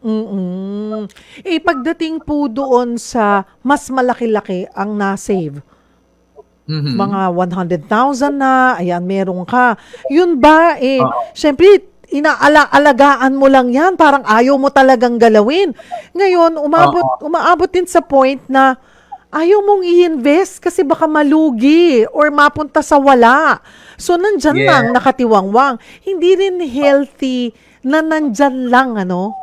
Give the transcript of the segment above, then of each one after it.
Mm. Pagdating po doon sa mas malaki-laki ang na-save, Mhm. mga 100,000 na, ayan, meron ka. Yun ba, Oo, syempre, alagaan mo lang yan, parang ayaw mo talagang galawin. Ngayon, oo, umaabot din sa point na ayaw mong i-invest kasi baka malugi or mapunta sa wala. So, nandyan lang, yes, nakatiwangwang. Hindi rin healthy na nandyan lang, ano?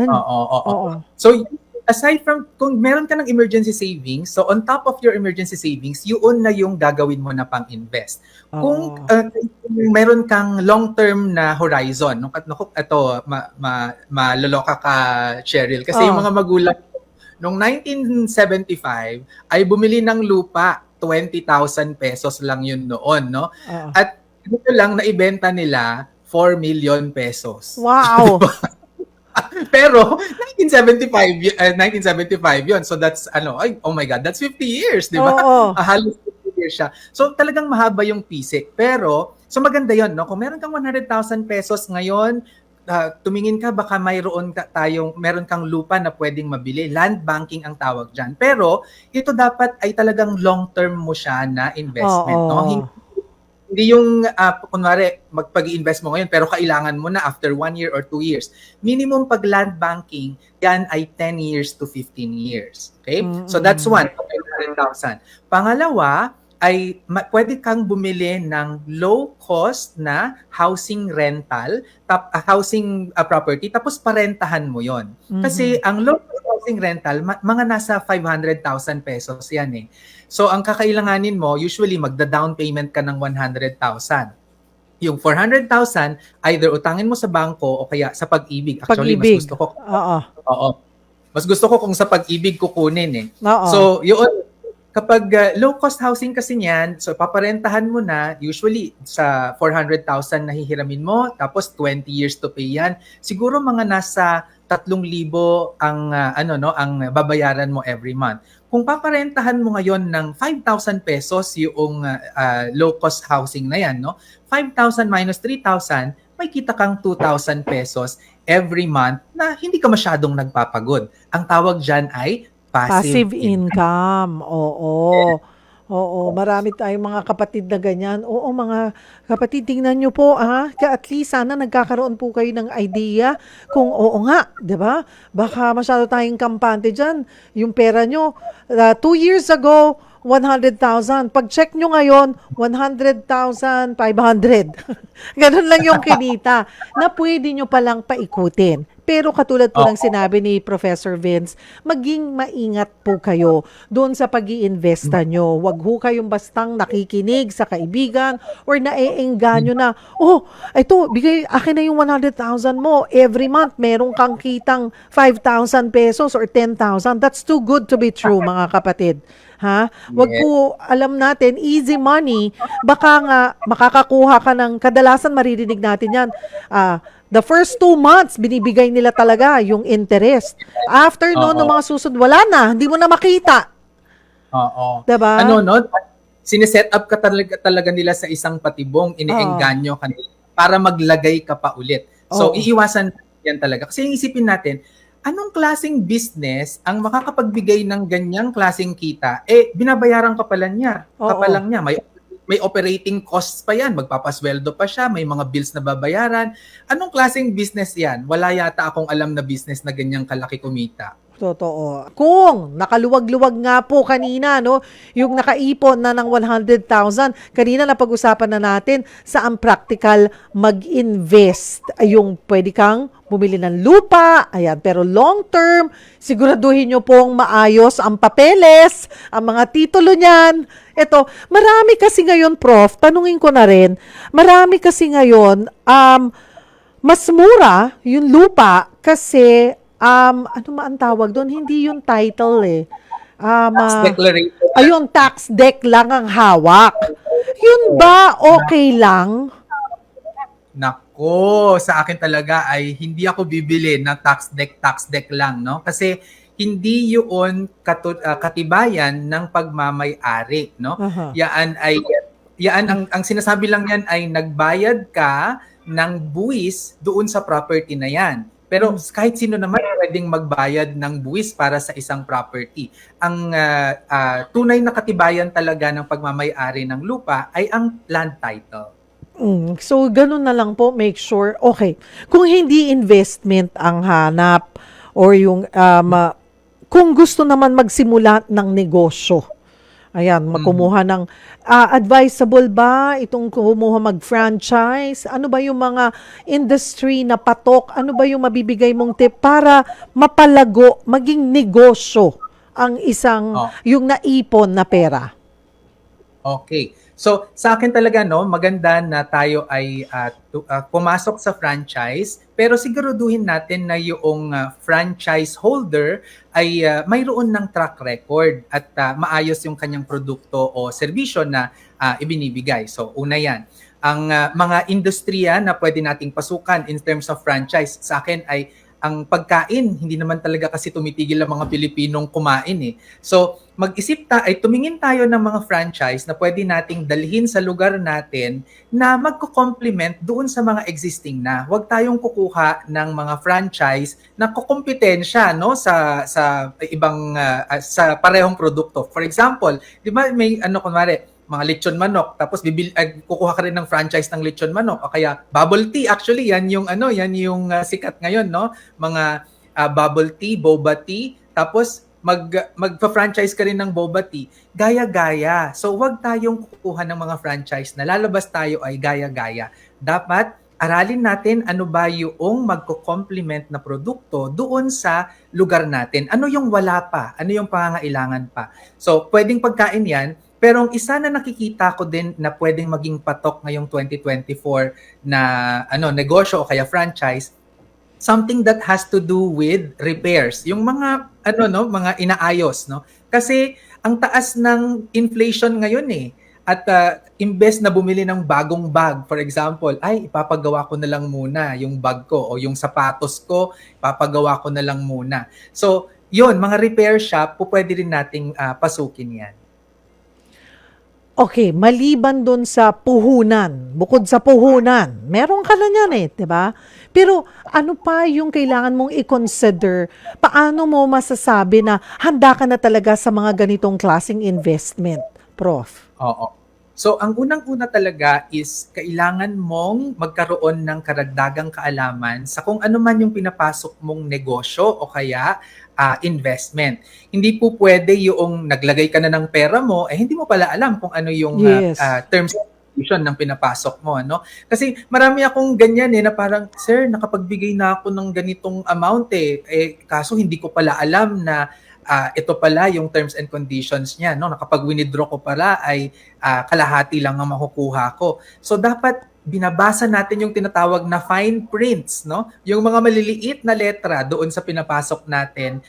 oo, oo. Oo. So, aside from kung meron ka ng emergency savings, so on top of your emergency savings, yun na yung gagawin mo na pang-invest. Kung Oo. meron kang long-term na horizon, naku, ito, maloloka ka, Cheryl, kasi yung Oo. mga magulang noong 1975 ay bumili ng lupa, 20,000 pesos lang yun noon, no? Oo. At dito lang naibenta nila 4 million pesos. So, di Wow! ba? Pero 1975 'yon. So that's ay, oh my God, that's 50 years, 'di ba? Oo. Halos 50 years siya. So talagang mahaba yung pisik. Pero so maganda 'yon, no? Kung meron kang 100,000 pesos ngayon, tumingin ka baka meron kang lupa na pwedeng mabili. Land banking ang tawag diyan. Pero ito dapat ay talagang long-term mo siya na investment, no? Oo. Hindi yung kunwari magpag-invest mo ngayon pero kailangan mo na after 1 year or 2 years. Minimum pag land banking, yan ay 10 years to 15 years. Okay? So that's Mm. one, 100,000. Pangalawa ay pwede kang bumili ng low cost na housing rental, housing property, tapos parentahan mo yon. Kasi Mhm. ang low cost housing rental, mga nasa 500,000 pesos yan eh. So ang kakailanganin mo, usually magda-down payment ka ng 100,000. Yung 400,000, either utangin mo sa bangko o kaya sa Pag-ibig. Actually, mas Pag-ibig. gusto ko, Oo. oo, mas gusto ko kung sa Pag-ibig kukunin eh. Oo. So, yun, kapag low-cost housing kasi niyan, so paparentahan mo na, usually sa 400,000 na hihiramin mo, tapos 20 years to pay yan. Siguro mga nasa 3,000 ang ang babayaran mo every month. Kung paparentahan mo ngayon ng 5,000 pesos yung low-cost housing na yan, no? 5,000 minus 3,000, may kita kang 2,000 pesos every month na hindi ka masyadong nagpapagod. Ang tawag dyan ay passive Passive income. income, oo. Oo, marami tayong mga kapatid na ganyan. Oo, mga kapatid, tingnan niyo po, at least sana nagkakaroon po kayo ng idea kung oo nga, 'di ba? Baka masyado tayong kampante diyan. Yung pera niyo, 2 years ago, 100,000. Pag-check nyo ngayon, 100,500. Ganun lang yung kinita na pwede nyo palang paikutin. Pero katulad po ng Oo. sinabi ni Professor Vince, maging maingat po kayo doon sa pag-iinvesta nyo. Huwag ho kayong bastang nakikinig sa kaibigan or naeengganyo na, oh, ito, bigay akin na yung 100,000 mo. Every month, meron kang kitang 5,000 pesos or 10,000. That's too good to be true, mga kapatid. Ha? Wag Yes. po, alam natin, easy money, baka nga makakakuha ka ng, kadalasan maririnig natin yan, the first 2 months, binibigay nila talaga yung interest. After no, Oo. ng mga susunod, wala na, hindi mo na makita. Oo. Diba? No, sineset up ka talaga nila sa isang patibong, Oo. iniengganyo ka nila para maglagay ka pa ulit. So, Oo. iiwasan yan talaga. Kasi yung isipin natin, anong klaseng business ang makakapagbigay ng ganyang klaseng kita? Binabayaran ka pala niya. Oo. Kapalang niya. May operating costs pa yan. Magpapasweldo pa siya. May mga bills na babayaran. Anong klaseng business yan? Wala yata akong alam na business na ganyang kalaki kumita. Totoo. Kung nakaluwag-luwag nga po kanina, no, yung nakaipon na ng 100,000, kanina napag-usapan na natin saan practical mag-invest. Yung pwede kang bumili ng lupa, ayan, pero long term, siguraduhin nyo pong maayos ang papeles, ang mga titulo niyan. Ito, marami kasi ngayon, Prof, tanungin ko na rin, marami kasi ngayon, mas mura yung lupa kasi ano ma ang tawag doon? Hindi yung title eh. Tax declaration. Ayun, tax deck lang ang hawak. Yun ba okay lang? Nako, sa akin talaga ay hindi ako bibili ng tax deck lang, no? Kasi hindi 'yun katibayan ng pagmamay-ari, no? Aha. Yaan ang sinasabi lang yan ay nagbayad ka ng buwis doon sa property na yan. Pero kahit sino naman pwedeng magbayad ng buwis para sa isang property. Ang tunay na katibayan talaga ng pagmamay-ari ng lupa ay ang land title. So, ganun na lang po, make sure. Okay, kung hindi investment ang hanap or yung, kung gusto naman magsimula ng negosyo, ayan, magkumuha ng, advisable ba itong kumuha mag-franchise? Ano ba yung mga industry na patok? Ano ba yung mabibigay mong tip para mapalago, maging negosyo ang isang, yung naipon na pera? Okay. So, sa akin talaga, no, maganda na tayo ay pumasok sa franchise, pero siguraduhin natin na yung franchise holder ay mayroon ng track record at maayos yung kanyang produkto o serbisyo na ibinibigay. So, una yan. Ang mga industriya na pwede nating pasukan in terms of franchise, sa akin ay ang pagkain, hindi naman talaga kasi tumitigil ang mga Pilipinong kumain eh. So, tumingin tayo ng mga franchise na pwede nating dalhin sa lugar natin na magko-complement doon sa mga existing na. Huwag tayong kukuha ng mga franchise na kukumpetensya no sa ibang sa parehong produkto. For example, 'di ba may kunwari mga lechon manok, tapos kukuha ka rin ng franchise ng lechon manok o kaya bubble tea. Actually, yan yung sikat ngayon, no? Mga bubble tea, boba tea, tapos magpa-franchise ka rin ng boba tea. Gaya-gaya. So, wag tayong kukuha ng mga franchise na lalabas tayo ay gaya-gaya. Dapat aralin natin ano ba yung magko-complement na produkto doon sa lugar natin. Ano yung wala pa? Ano yung pangangailangan pa? So, pwedeng pagkain yan. Pero ang isa na nakikita ko din na pwedeng maging patok ngayong 2024 na negosyo o kaya franchise, something that has to do with repairs. Yung mga mga inaayos, no? Kasi ang taas ng inflation ngayon eh. At imbes na bumili ng bagong bag, for example, ay ipapagawa ko na lang muna yung bag ko o yung sapatos ko, ipapagawa ko na lang muna. So, yun, mga repair shop, pwede rin nating pasukin yan. Okay, maliban doon sa puhunan, bukod sa puhunan, meron ka na niyan eh, 'di ba? Pero ano pa yung kailangan mong i-consider? Paano mo masasabi na handa ka na talaga sa mga ganitong klaseng investment, Prof? Oo. So, ang unang-una talaga is kailangan mong magkaroon ng karagdagang kaalaman sa kung ano man yung pinapasok mong negosyo o kaya investment. Hindi po pwede yung naglagay ka na ng pera mo, hindi mo pala alam kung ano yung terms and condition ng pinapasok mo. No? Kasi marami akong ganyan na parang, sir, nakapagbigay na ako ng ganitong amount kaso hindi ko pala alam na ito pala yung terms and conditions niya. No? Nakapag-withdraw ko pala ay kalahati lang ang makukuha ko. So dapat binabasa natin yung tinatawag na fine prints, no? Yung mga maliliit na letra doon sa pinapasok natin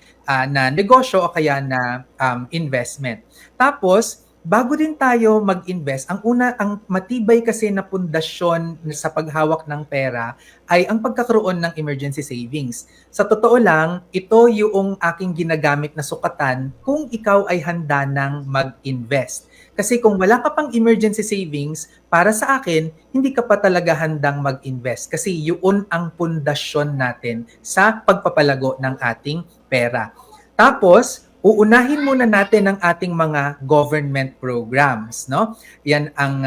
na negosyo o kaya na investment. Tapos, bago din tayo mag-invest, ang matibay kasi na pundasyon sa paghawak ng pera ay ang pagkakaroon ng emergency savings. Sa totoo lang, ito yung aking ginagamit na sukatan kung ikaw ay handa ng mag-invest. Kasi kung wala ka pang emergency savings, para sa akin, hindi ka pa talaga handang mag-invest. Kasi yun ang pundasyon natin sa pagpapalago ng ating pera. Tapos, uunahin muna natin ang ating mga government programs, no? Yan ang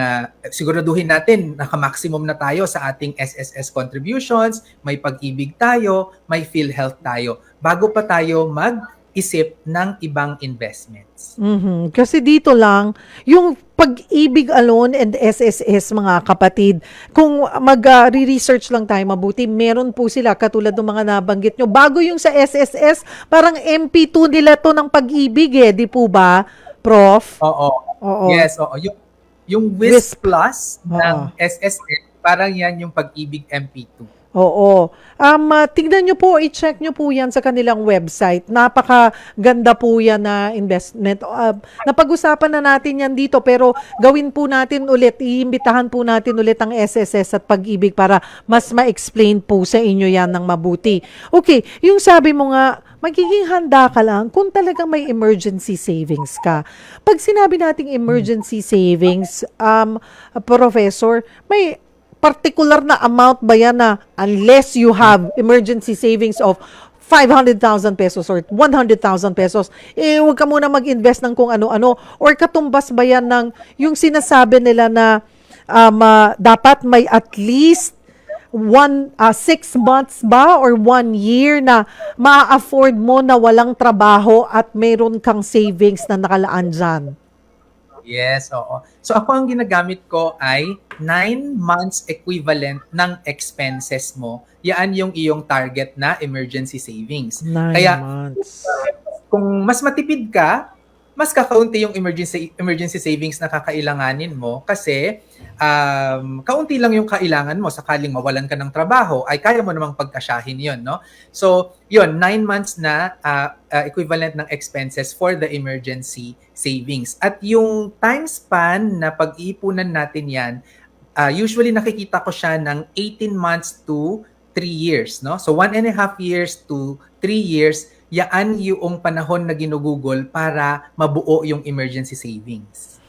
siguraduhin natin, naka-maximum na tayo sa ating SSS contributions, may pag-ibig tayo, may PhilHealth tayo, bago pa tayo mag-isip ng ibang investments. Kasi dito lang, yung pag-ibig alone and SSS, mga kapatid, kung mag-research lang tayo mabuti, meron po sila, katulad ng mga nabanggit nyo. Bago yung sa SSS, parang MP2 nila to ng pag-ibig di po ba, Prof? Oo. Yes, oo. Yung WIS Plus ng SSS, parang yan yung pag-ibig MP2. Oo. Tignan nyo po, i-check nyo po yan sa kanilang website. Napakaganda po yan na investment. Napag-usapan na natin yan dito, pero gawin po natin ulit, iimbitahan po natin ulit ang SSS at Pag-ibig para mas ma-explain po sa inyo yan ng mabuti. Okay, yung sabi mo nga, magiging handa ka lang kung talagang may emergency savings ka. Pag sinabi nating emergency savings, Professor, may particular na amount ba yan na unless you have emergency savings of 500,000 pesos or 100,000 pesos, huwag ka muna mag-invest ng kung ano-ano? Or katumbas ba yan ng yung sinasabi nila na dapat may at least 6 months ba or 1 year na ma-afford mo na walang trabaho at mayroon kang savings na nakalaan dyan? Yes, oo. So ako ang ginagamit ko ay 9 months equivalent ng expenses mo. Yan yung iyong target na emergency savings. 9 Kaya months. kung mas matipid ka, mas kakaunti yung emergency savings na kakailanganin mo kasi kaunti lang yung kailangan mo sakaling mawalan ka ng trabaho ay kaya mo namang pagkasyahin yon, no? So, yon 9 months na equivalent ng expenses for the emergency savings. At yung time span na pag-iipunan natin yan, usually nakikita ko siya ng 18 months to 3 years, no? So 1.5 years to 3 years, yaan yung panahon na ginugugol para mabuo yung emergency savings.